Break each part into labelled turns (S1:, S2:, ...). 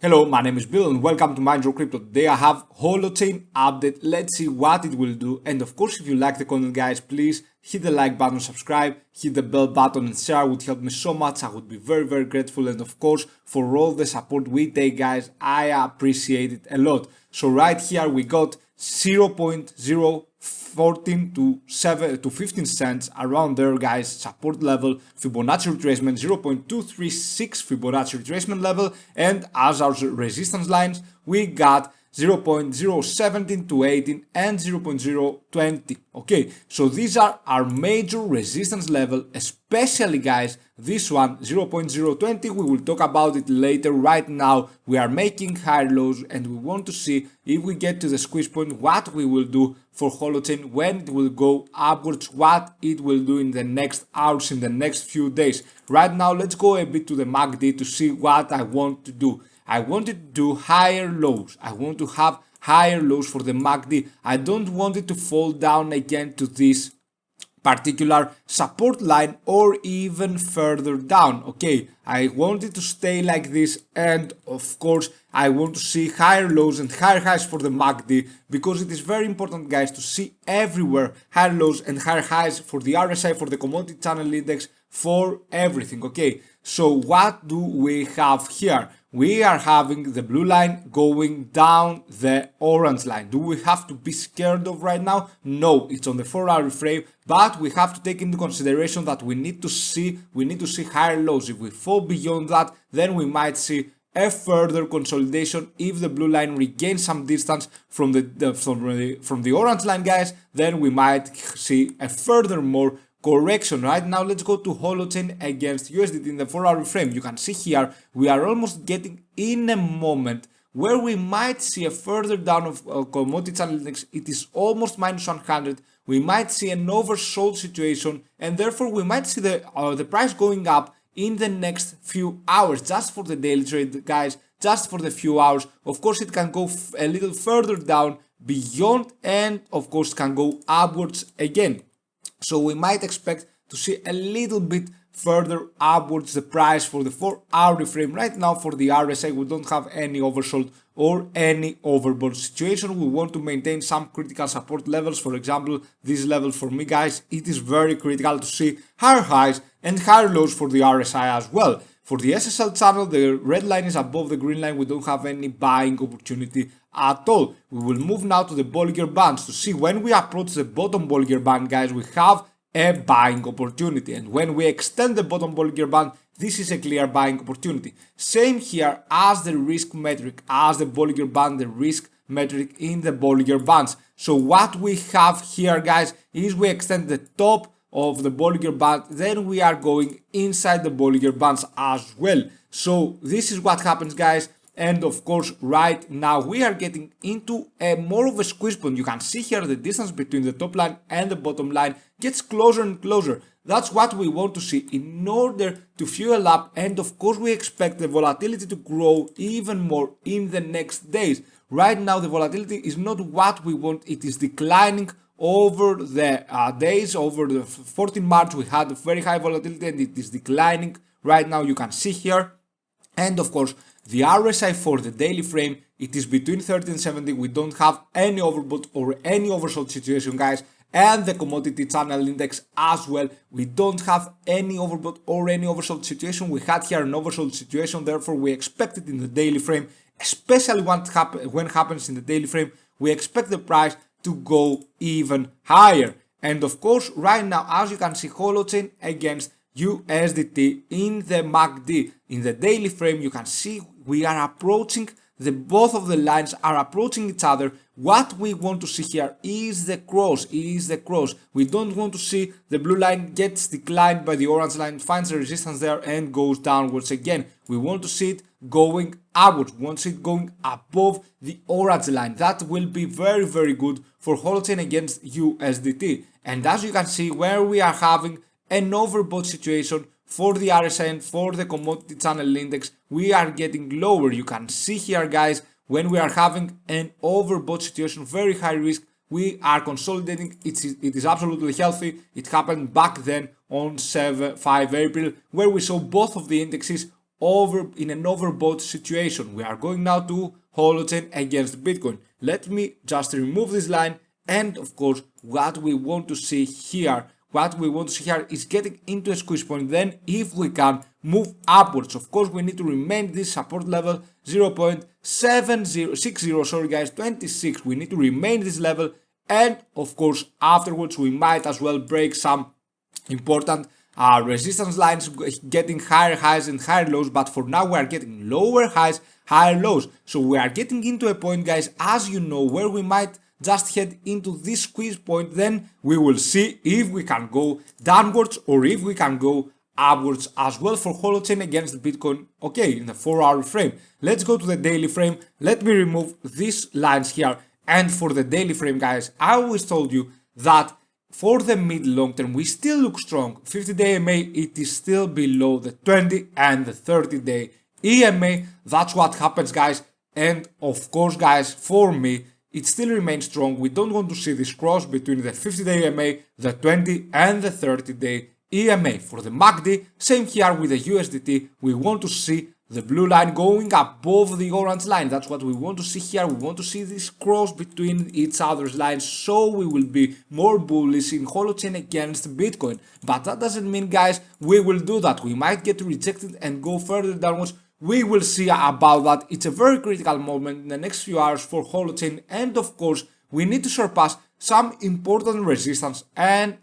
S1: Hello, my name is Bill and welcome to MindYourCrypto. Today I have HOLOCHAIN update. Let's see what it will do. And of course, if you like the content, guys, please hit the like button, subscribe, hit the bell button and share. It would help me so much. I would be very grateful. And of course, for all the support we take, guys, I appreciate it a lot. So right here we got 0.014 to 15 cents around there, guys. Support level, Fibonacci retracement 0.236 Fibonacci retracement level, and as our resistance lines we got 0.017 to 18 and 0.020. Okay, so these are our major resistance level, especially, guys, this one 0.020. we will talk about it later. Right now we are making higher lows and we want to see if we get to the squeeze point what we will do for HOLOCHAIN, when it will go upwards, what it will do in the next hours, in the next few days. Right now let's go a bit to the MACD to see what I want to do. I want to do higher lows. I want to have higher lows for the MACD. I don't want it to fall down again to this particular support line or even further down. Okay, I want it to stay like this, and of course I want to see higher lows and higher highs for the MACD, because it is very important, guys, to see everywhere higher lows and higher highs for the RSI, for the commodity channel index, for everything. Okay, so what do we have here? We are having the blue line going down the orange line. Do we have to be scared of right now? No, it's on the 4-hour frame, but we have to take into consideration that we need to see higher lows. If we fall beyond that, then we might see a further consolidation. If the blue line regains some distance from the orange line, guys, then we might see a furthermore correction. Right now let's go to HOLOCHAIN against USDT in the 4-hour frame. You can see here we are almost getting in a moment where we might see a further down of commodity channel index. It is almost minus 100. We might see an oversold situation, and therefore we might see the price going up in the next few hours. Just for the daily trade, guys, just for the few hours. Of course it can go a little further down beyond, and of course can go upwards again. So we might expect to see a little bit further upwards the price for the 4-hour frame. Right now for the RSI we don't have any oversold or any overbought situation. We want to maintain some critical support levels. For example, this level for me, guys, it is very critical to see higher highs and higher lows for the RSI as well. For the SSL channel, the red line is above the green line. We don't have any buying opportunity at all. We will move now to the Bollinger bands to see when we approach the bottom Bollinger band, guys, we have a buying opportunity. And when we extend the bottom Bollinger band, this is a clear buying opportunity. Same here as the risk metric, as the Bollinger band, the risk metric in the Bollinger bands. So what we have here, guys, is we extend the top of the Bollinger band, then we are going inside the Bollinger bands as well. So this is what happens, guys. And of course right now we are getting into a more of a squeeze point. You can see here the distance between the top line and the bottom line gets closer and closer. That's what we want to see in order to fuel up, and of course we expect the volatility to grow even more in the next days. Right now the volatility is not what we want. It is declining over the days. Over the 14 March we had a very high volatility and it is declining right now. You can see here. And of course the RSI for the daily frame, it is between 30 and 70. We don't have any overbought or any oversold situation, guys. And the commodity channel index as well, we don't have any overbought or any oversold situation. We had here an oversold situation, therefore we expect it in the daily frame, especially when it happens in the daily frame. We expect the price to go even higher. And of course right now, as you can see, HOLOCHAIN against USDT in the MACD in the daily frame, you can see we are approaching both of the lines are approaching each other. What we want to see here is the cross, We don't want to see the blue line gets declined by the orange line, finds a resistance there and goes downwards again. We want to see it going upwards. We want to see it going above the orange line. That will be very good for HOLOCHAIN against USDT. And as you can see, where we are having an overbought situation for the RSI and for the commodity channel index, we are getting lower. You can see here, guys, when we are having an overbought situation, very high risk, we are consolidating. It is absolutely healthy. It happened back then on 5 April, where we saw both of the indexes in an overbought situation. We are going now to HOLOCHAIN against Bitcoin. Let me just remove this line, and of course what we want to see here is getting into a squeeze point. Then if we can move upwards, of course we need to remain this support level 0.7060, sorry guys, 26. We need to remain this level, and of course afterwards we might as well break some important resistance lines, getting higher highs and higher lows. But for now we are getting lower highs, higher lows. So we are getting into a point, guys, as you know, where we might just head into this squeeze point. Then we will see if we can go downwards or if we can go upwards as well for HOLOCHAIN against Bitcoin. Okay, in the 4-hour frame. Let's go to the daily frame. Let me remove these lines here. And for the daily frame, guys, I always told you that for the mid long term we still look strong. 50-day EMA, it is still below the 20 and the 30-day EMA. That's what happens, guys. And of course, guys, for me it still remains strong. We don't want to see this cross between the 50-day EMA, the 20 and the 30-day EMA. For the MACD, same here with the USDT. We want to see the blue line going above the orange line. That's what we want to see here. We want to see this cross between each other's lines, so we will be more bullish in HOLOCHAIN against Bitcoin. But that doesn't mean, guys, we will do that. We might get rejected and go further downwards. We will see about that. It's a very critical moment in the next few hours for HOLOCHAIN, and of course we need to surpass some important resistance and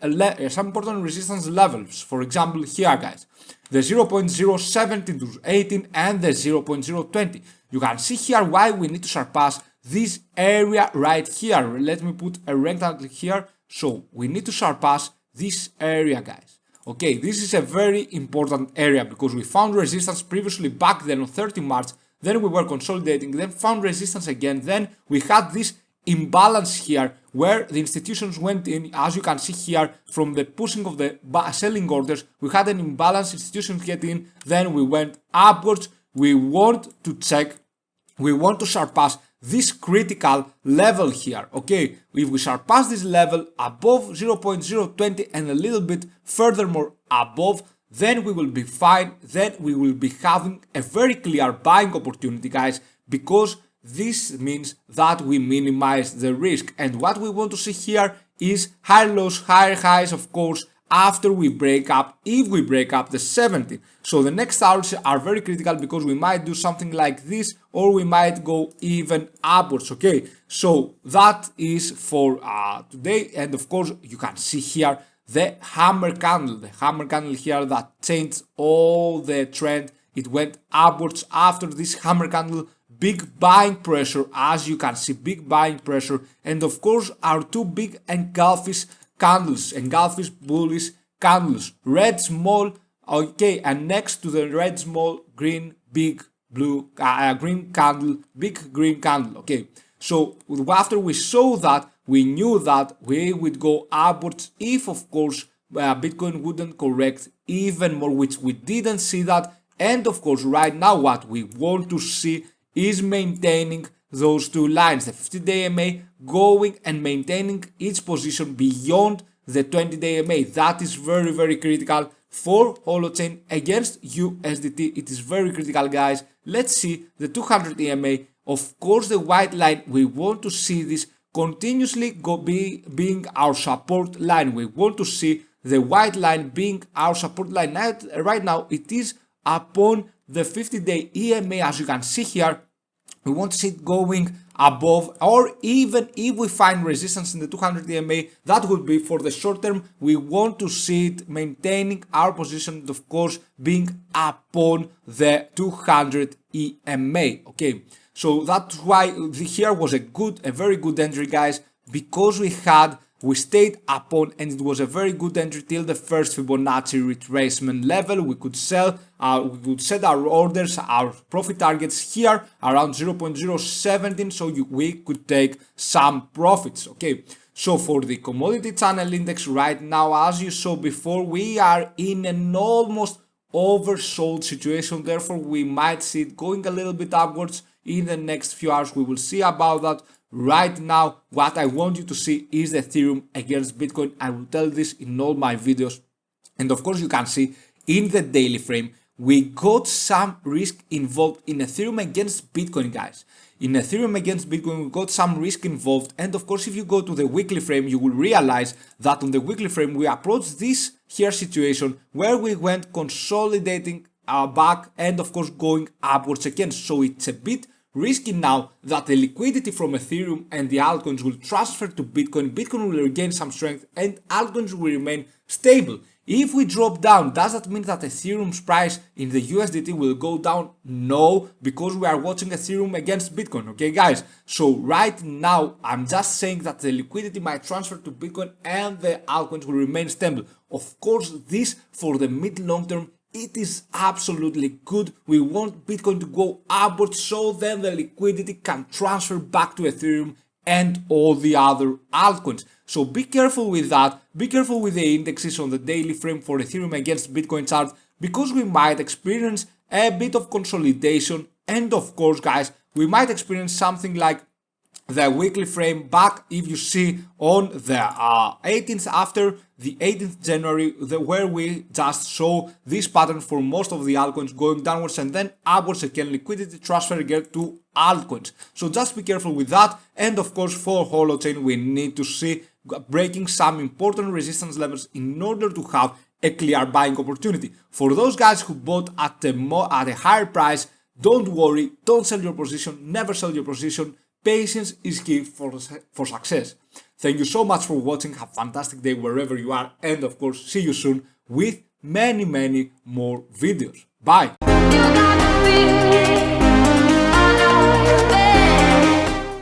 S1: some important resistance levels. For example, here, guys, the 0.017 to 18 and the 0.020. You can see here why we need to surpass this area right here. Let me put a rectangle here. So we need to surpass this area, guys. Okay, this is a very important area because we found resistance previously back then on 30 March. Then we were consolidating, then found resistance again. Then we had this imbalance here where the institutions went in. As you can see here, from the pushing of the selling orders, we had an imbalance, institutions get in, then we went upwards. We want to check, we want to surpass this critical level here. Okay, if we surpass this level above 0.020 and a little bit furthermore above, then we will be fine. Then we will be having a very clear buying opportunity, guys, because this means that we minimize the risk. And what we want to see here is higher lows, higher highs, of course, after we break up, if we break up the 70. So the next hours are very critical because we might do something like this, or we might go even upwards. Okay, so that is for today. And of course you can see here the hammer candle here that changed all the trend. It went upwards after this hammer candle. Big buying pressure, as you can see, big buying pressure. And of course our two big engulfish candles, engulfish bullish candles, red small, okay, and next to the red small, green big blue green candle, big green candle. Okay, so after we saw that, we knew that we would go upwards if of course Bitcoin wouldn't correct even more, which we didn't see that. And of course right now what we want to see is maintaining those two lines, the 50-day EMA going and maintaining its position beyond the 20-day EMA. That is very, very critical for HOLOCHAIN against USDT. It is very critical, guys. Let's see the 200 EMA. Of course, the white line, we want to see this continuously being our support line. We want to see the white line being our support line. Right now, it is upon the 50-day EMA, as you can see here. We want to see it going above, or even if we find resistance in the 200 EMA, that would be for the short term. We want to see it maintaining our position, of course, being upon the 200 EMA. Okay, so that's why here was a very good entry, guys, because we stayed upon, and it was a very good entry till the first Fibonacci retracement level. We could sell, we could set our orders, our profit targets here around 0.017, so we could take some profits. Okay, so for the commodity channel index right now, as you saw before, we are in an almost oversold situation. Therefore, we might see it going a little bit upwards in the next few hours. We will see about that. Right now, what I want you to see is Ethereum against Bitcoin. I will tell this in all my videos. And of course, you can see in the daily frame, we got some risk involved in Ethereum against Bitcoin, guys. In Ethereum against Bitcoin, we got some risk involved, and of course if you go to the weekly frame, you will realize that on the weekly frame we approached this here situation where we went consolidating back and of course going upwards again. So it's a bit risky now that the liquidity from Ethereum and the altcoins will transfer to Bitcoin. Bitcoin will regain some strength and altcoins will remain stable. If we drop down, does that mean that Ethereum's price in the USDT will go down? No, because we are watching Ethereum against Bitcoin, okay guys? So right now, I'm just saying that the liquidity might transfer to Bitcoin and the altcoins will remain stable. Of course, this for the mid-long term, it is absolutely good. We want Bitcoin to go upwards so then the liquidity can transfer back to Ethereum and all the other altcoins. So be careful with that, be careful with the indexes on the daily frame for Ethereum against Bitcoin chart, because we might experience a bit of consolidation, and of course guys, we might experience something like the weekly frame back if you see on the 18th after the 18th January where we just saw this pattern for most of the altcoins going downwards and then upwards again, liquidity transfer again to altcoins. So just be careful with that, and of course for HOLOCHAIN we need to see breaking some important resistance levels in order to have a clear buying opportunity. For those guys who bought at a higher price, don't worry, don't sell your position, never sell your position. Patience is key for success. Thank you so much for watching. Have a fantastic day wherever you are, and of course see you soon with many more videos. Bye.